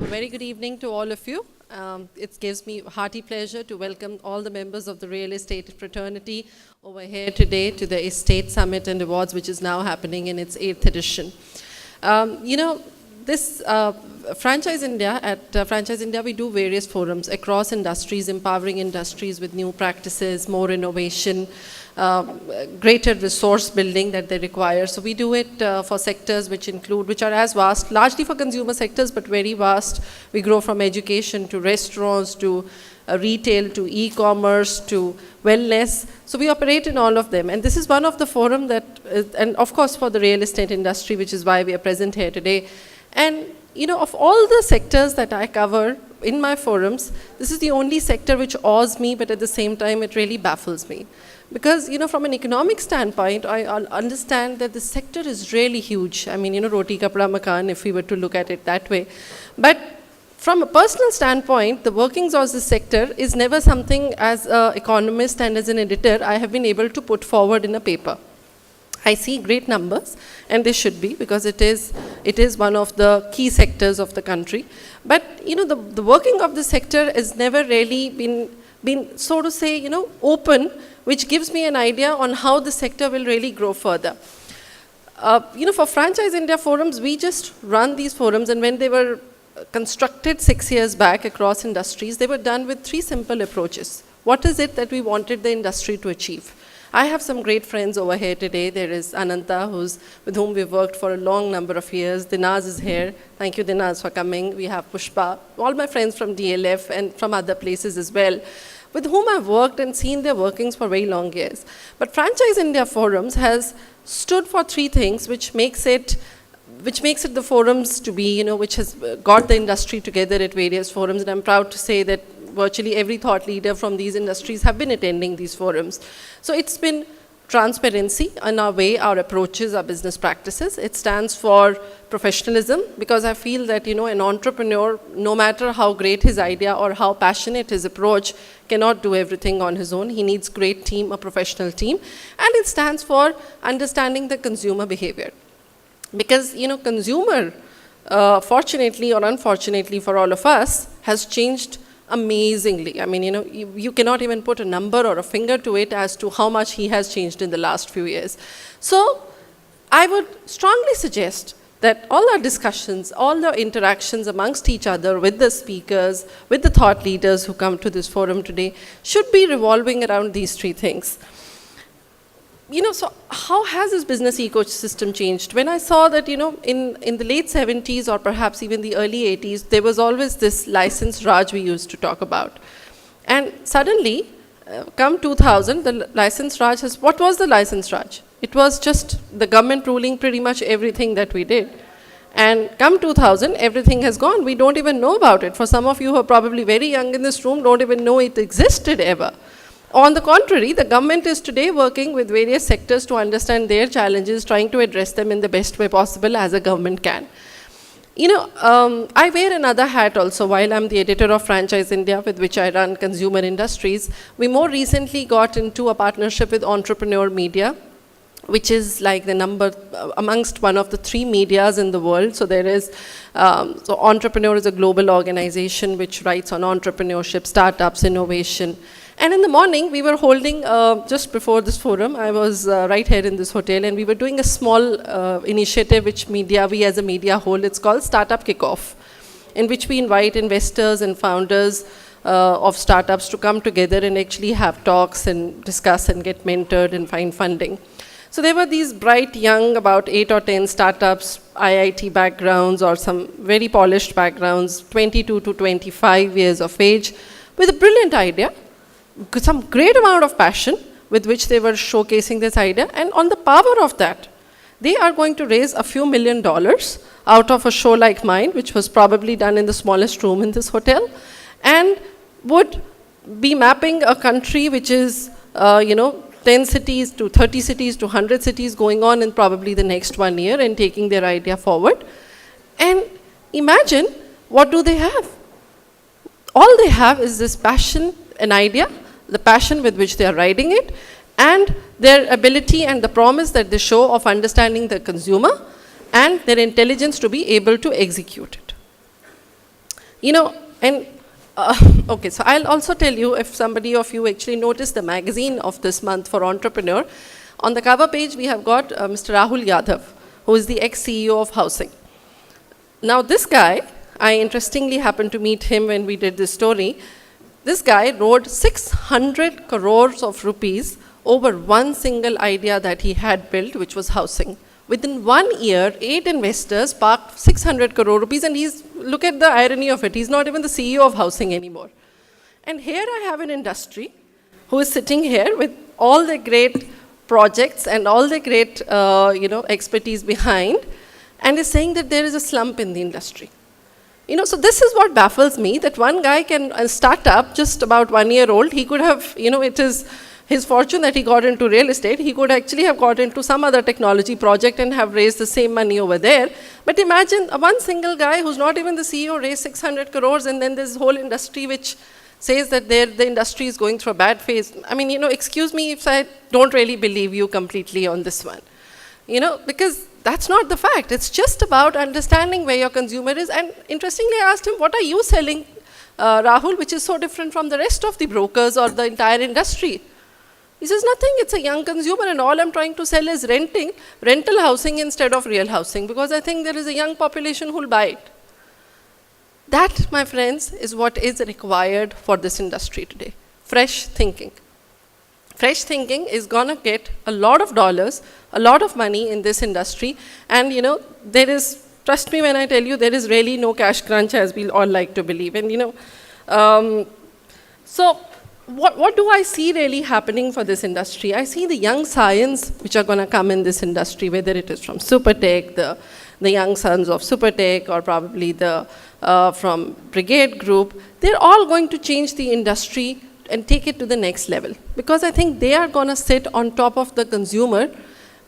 A very good evening to all of you. It gives me hearty pleasure to welcome all the members of the real estate fraternity over here today to the Estate Summit and Awards, which is now happening in its 8th edition. This Franchise India, at Franchise India, we do various forums across industries, empowering industries with new practices, more innovation, greater resource building that they require. So we do it for sectors which are as vast, largely for consumer sectors, but very vast. We grow from education to restaurants to retail to e-commerce to wellness. So we operate in all of them. And this is one of the forum that, and of course for the real estate industry, which is why we are present here today. And of all the sectors that I cover in my forums, this is the only sector which awes me, but at the same time, it really baffles me. Because, from an economic standpoint, I understand that the sector is really huge. I mean, roti kapda makan, if we were to look at it that way. But from a personal standpoint, the workings of this sector is never something as an economist and as an editor I have been able to put forward in a paper. I see great numbers, and they should be, because it is one of the key sectors of the country. But, the working of the sector has never really been so to say, open, which gives me an idea on how the sector will really grow further. For Franchise India forums, we just run these forums, and when they were constructed 6 years back across industries, they were done with 3 simple approaches. What is it that we wanted the industry to achieve? I have some great friends over here today. There is Ananta, with whom we've worked for a long number of years. Dinaz is here. Thank you, Dinaz, for coming. We have Pushpa, all my friends from DLF and from other places as well, with whom I've worked and seen their workings for very long years. But Franchise India Forums has stood for 3 things, which makes it the forums to be, which has got the industry together at various forums. And I'm proud to say that virtually every thought leader from these industries have been attending these forums. So it's been transparency in our way, our approaches, our business practices. It stands for professionalism, because I feel that, an entrepreneur, no matter how great his idea or how passionate his approach, cannot do everything on his own. He needs great team, a professional team. And it stands for understanding the consumer behavior. Because, consumer, fortunately or unfortunately for all of us, has changed amazingly. I mean, you cannot even put a number or a finger to it as to how much he has changed in the last few years. So I would strongly suggest that all our discussions, all the interactions amongst each other with the speakers, with the thought leaders who come to this forum today, should be revolving around these 3 things. So how has this business ecosystem changed? When I saw that, in the late 70s or perhaps even the early 80s, there was always this license Raj we used to talk about. And suddenly, come 2000, the license Raj what was the license Raj? It was just the government ruling pretty much everything that we did. And come 2000, everything has gone. We don't even know about it. For some of you who are probably very young in this room, don't even know it existed ever. On the contrary, the government is today working with various sectors to understand their challenges, trying to address them in the best way possible as a government can. I wear another hat also while I'm the editor of Franchise India, with which I run consumer industries. We more recently got into a partnership with Entrepreneur Media, which is like the number amongst one of the 3 medias in the world. So there is, so Entrepreneur is a global organization which writes on entrepreneurship, startups, innovation. And in the morning, we were holding, just before this forum, I was right here in this hotel, and we were doing a small initiative which we as a media hold. It's called Startup Kickoff, in which we invite investors and founders of startups to come together and actually have talks and discuss and get mentored and find funding. So there were these bright young, about 8 or 10 startups, IIT backgrounds or some very polished backgrounds, 22 to 25 years of age, with a brilliant idea, some great amount of passion with which they were showcasing this idea. And on the power of that, they are going to raise a few $1 million out of a show like mine, which was probably done in the smallest room in this hotel, and would be mapping a country which is, 10 cities to 30 cities to 100 cities going on in probably the next 1 year, and taking their idea forward. And imagine, what do they have? All they have is this passion, an idea, the passion with which they are riding it, and their ability and the promise that they show of understanding the consumer and their intelligence to be able to execute it. You know, and okay, so I'll also tell you, if somebody of you actually noticed the magazine of this month for entrepreneur, on the cover page we have got Mr. Rahul Yadav, who is the ex-CEO of Housing. Now this guy, I interestingly happened to meet him when we did this story. This guy wrote 600 crores of rupees over one single idea that he had built, which was housing. Within 1 year, 8 investors parked 600 crore rupees, and look at the irony of it, he's not even the CEO of Housing anymore. And here I have an industry who is sitting here with all the great projects and all the great expertise behind, and is saying that there is a slump in the industry. So this is what baffles me, that one guy can start up, just about 1 year old, he could have, it is his fortune that he got into real estate. He could actually have got into some other technology project and have raised the same money over there. But imagine one single guy who's not even the CEO raised 600 crores, and then this whole industry which says that the industry is going through a bad phase. I mean, excuse me if I don't really believe you completely on this one. Because that's not the fact. It's just about understanding where your consumer is. And interestingly, I asked him, what are you selling, Rahul, which is so different from the rest of the brokers or the entire industry? He says, nothing, it's a young consumer, and all I'm trying to sell is rental housing instead of real housing, because I think there is a young population who will buy it. That, my friends, is what is required for this industry today. Fresh thinking. Fresh thinking is going to get a lot of dollars, a lot of money in this industry, and there is, trust me when I tell you, there is really no cash crunch as we all like to believe. And so what do I see really happening for this industry? I see the young science which are going to come in this industry, whether it is from Supertech, the young sons of Supertech, or probably from Brigade Group. They're all going to change the industry and take it to the next level, because I think they are going to sit on top of the consumer,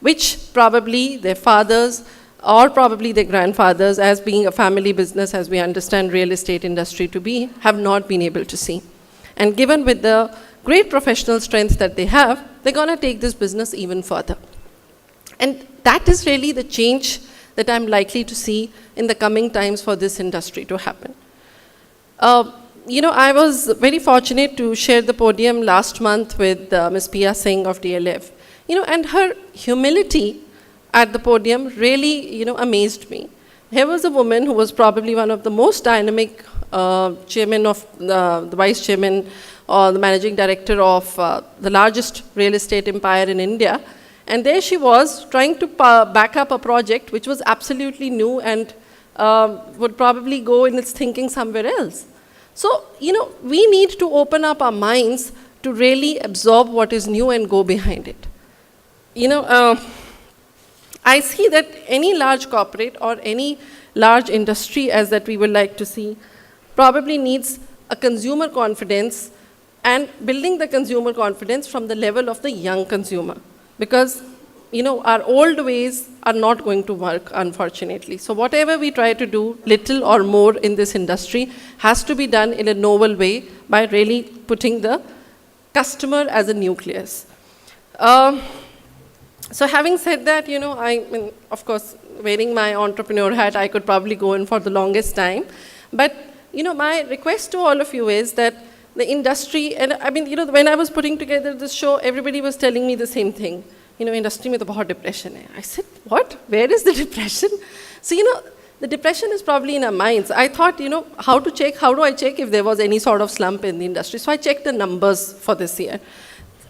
which probably their fathers or probably their grandfathers, as being a family business, as we understand real estate industry to be, have not been able to see. And given with the great professional strength that they have, they're going to take this business even further. And that is really the change that I'm likely to see in the coming times for this industry to happen. I was very fortunate to share the podium last month with Ms. Pia Singh of DLF. And her humility at the podium really, amazed me. Here was a woman who was probably one of the most dynamic chairman of the vice chairman or the managing director of the largest real estate empire in India. And there she was trying to back up a project which was absolutely new and would probably go in its thinking somewhere else. So, we need to open up our minds to really absorb what is new and go behind it. I see that any large corporate or any large industry, as that we would like to see, probably needs a consumer confidence, and building the consumer confidence from the level of the young consumer. Because, our old ways are not going to work, unfortunately. So whatever we try to do, little or more in this industry, has to be done in a novel way by really putting the customer as a nucleus. So having said that, of course, wearing my entrepreneur hat, I could probably go in for the longest time. But, my request to all of you is that the industry, and when I was putting together this show, everybody was telling me the same thing. Industry mein to bahut depression hai. I said, what? Where is the depression? So, the depression is probably in our minds. I thought, how do I check if there was any sort of slump in the industry? So I checked the numbers for this year.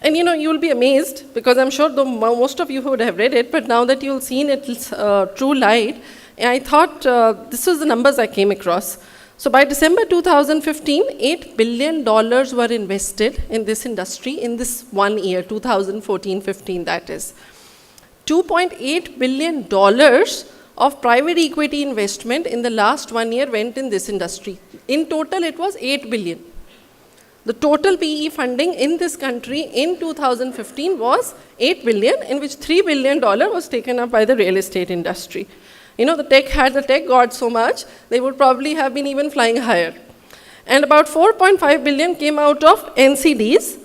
And you'll be amazed, because I'm sure most of you would have read it, but now that you've seen its true light, I thought this was the numbers I came across. So by December 2015, $8 billion were invested in this industry in this 1 year, 2014-15 that is. $2.8 billion of private equity investment in the last 1 year went in this industry. In total, it was $8 billion. The total PE funding in this country in 2015 was $8 billion, in which $3 billion was taken up by the real estate industry. The tech got so much, they would probably have been even flying higher. And about $4.5 billion came out of NCDs,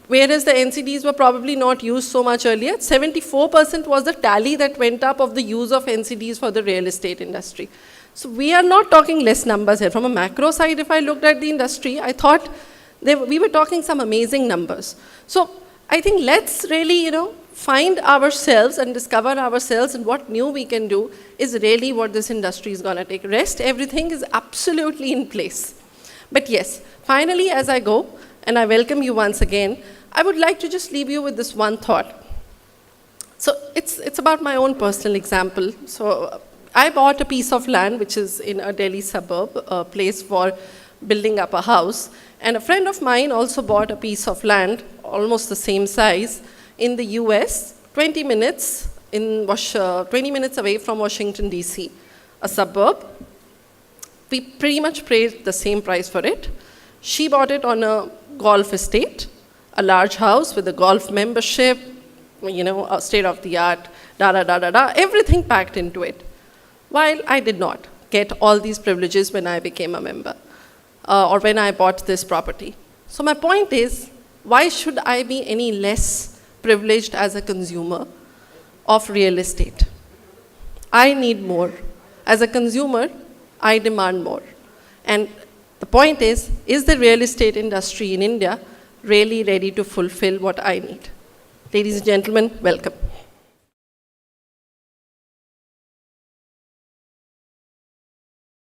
whereas the NCDs were probably not used so much earlier. 74% was the tally that went up of the use of NCDs for the real estate industry. So we are not talking less numbers here. From a macro side, if I looked at the industry, I thought we were talking some amazing numbers. So I think let's really, find ourselves and discover ourselves, and what new we can do is really what this industry is going to take. Rest, everything is absolutely in place. But yes, finally, as I go, and I welcome you once again, I would like to just leave you with this one thought. So it's about my own personal example. So I bought a piece of land which is in a Delhi suburb, a place for building up a house. And a friend of mine also bought a piece of land, almost the same size, in the US, 20 minutes away from Washington, DC, a suburb. We pretty much paid the same price for it. She bought it on a golf estate, a large house with a golf membership, a state-of-the-art, everything packed into it. While I did not get all these privileges when I became a member, or when I bought this property. So my point is, why should I be any less privileged as a consumer of real estate? I need more. As a consumer, I demand more. And the point is the real estate industry in India really ready to fulfill what I need? Ladies and gentlemen, welcome.